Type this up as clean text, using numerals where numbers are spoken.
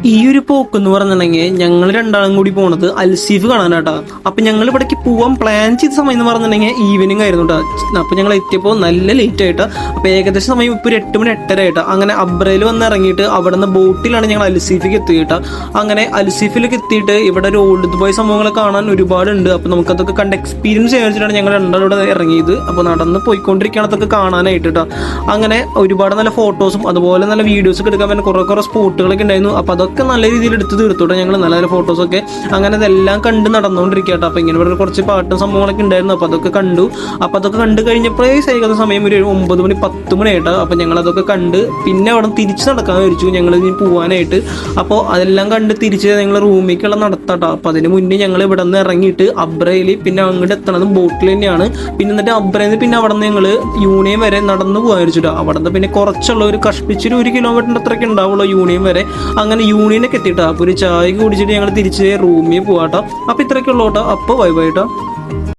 ഈ ഒരു പോക്ക് എന്ന് പറഞ്ഞിട്ടുണ്ടെങ്കിൽ ഞങ്ങൾ രണ്ടാളും കൂടി പോണത് അൽസീഫ് കാണാനാട്ടാ. അപ്പൊ ഞങ്ങൾ ഇവിടേക്ക് പോവാൻ പ്ലാൻ ചെയ്ത സമയം എന്ന് പറഞ്ഞിട്ടുണ്ടെങ്കിൽ ഈവനിങ് ആയിരുന്നു കേട്ടോ. അപ്പൊ ഞങ്ങൾ എത്തിയപ്പോൾ നല്ല ലേറ്റ് ആയിട്ടാ. അപ്പൊ ഏകദേശം സമയം ഇപ്പൊ ഒരു 8 മണി 8:30 ആയിട്ടാ. അങ്ങനെ അബ്രയിൽ വന്ന് ഇറങ്ങിയിട്ട് അവിടെ നിന്ന് ബോട്ടിലാണ് ഞങ്ങൾ അൽസീഫിക്ക് എത്തിയിട്ടാ. അങ്ങനെ അൽസീഫിലേക്ക് എത്തിയിട്ട് ഇവിടെ ഒരു ഓൾഡ് ദുബായ് സംഭവങ്ങൾ കാണാൻ ഒരുപാടുണ്ട്. അപ്പൊ നമുക്കതൊക്കെ കണ്ട് എക്സ്പീരിയൻസ് ചെയ്യാൻ വെച്ചിട്ടാണ് ഞങ്ങൾ രണ്ടാളും ഇവിടെ ഇറങ്ങിയത്. അപ്പൊ നടന്ന് പോയിക്കൊണ്ടിരിക്കുകയാണ് അതൊക്കെ കാണാനായിട്ട് കേട്ടോ. അങ്ങനെ ഒരുപാട് നല്ല ഫോട്ടോസും അതുപോലെ നല്ല വീഡിയോസ് ഒക്കെ എടുക്കാൻ പറ്റുന്ന കുറെ സ്പോട്ടുകളൊക്കെ ഉണ്ടായിരുന്നു. അപ്പൊ അതൊക്കെ നല്ല രീതിയിൽ എടുത്ത് തീർത്തോട്ടെ ഞങ്ങൾ നല്ല നല്ല ഫോട്ടോസൊക്കെ. അങ്ങനെ അതെല്ലാം കണ്ട് നടന്നുകൊണ്ടിരിക്കട്ടെ. അപ്പൊ ഇങ്ങനെ ഇവിടെ കുറച്ച് പാട്ടും സംഭവങ്ങളൊക്കെ ഉണ്ടായിരുന്നു. അപ്പൊ അതൊക്കെ കണ്ടു. അപ്പൊ അതൊക്കെ കണ്ടു കഴിഞ്ഞപ്പോഴേ സൈക്കുന്ന സമയം ഒരു 9 മണി 10 മണി ആയിട്ടാ. അപ്പൊ ഞങ്ങൾ അതൊക്കെ കണ്ട് പിന്നെ അവിടെ തിരിച്ച് നടക്കാൻ വിളിച്ചു ഞങ്ങൾ ഇനി പോവാനായിട്ട്. അപ്പോൾ അതെല്ലാം കണ്ട് തിരിച്ച് ഞങ്ങൾ റൂമിലേക്കുള്ള നടത്താട്ടോ. അപ്പൊ അതിന് മുന്നേ ഞങ്ങൾ ഇവിടെ നിന്ന് ഇറങ്ങിയിട്ട് അബ്രയിൽ പിന്നെ അങ്ങോട്ട് എത്തണത് ബോട്ടിൽ തന്നെയാണ്. പിന്നെ എന്നിട്ട് അബ്രയിൽ നിന്ന് പിന്നെ അവിടെ നിന്ന് ഞങ്ങൾ യൂണിയൻ വരെ നടന്നു പോകാൻ വിളിച്ചിട്ടോ. അവിടെ നിന്ന് പിന്നെ കുറച്ചുള്ള ഒരു കഷ്ടിച്ചൊരു 1 കിലോമീറ്ററിൻ്റെ അത്രയ്ക്ക് ഉണ്ടാവുള്ളൂ യൂണിയൻ വരെ. അങ്ങനെ യൂണിയനൊക്കെ എത്തിയിട്ടാ. അപ്പോൾ ഒരു ചായ കുടിച്ചിട്ട് ഞങ്ങൾ തിരിച്ച് റൂമിൽ പോവാട്ടോ. അപ്പോൾ ഇത്രയൊക്കെ ഉള്ളൂ കേട്ടോ. അപ്പോൾ ബൈ ബൈ കേട്ടോ.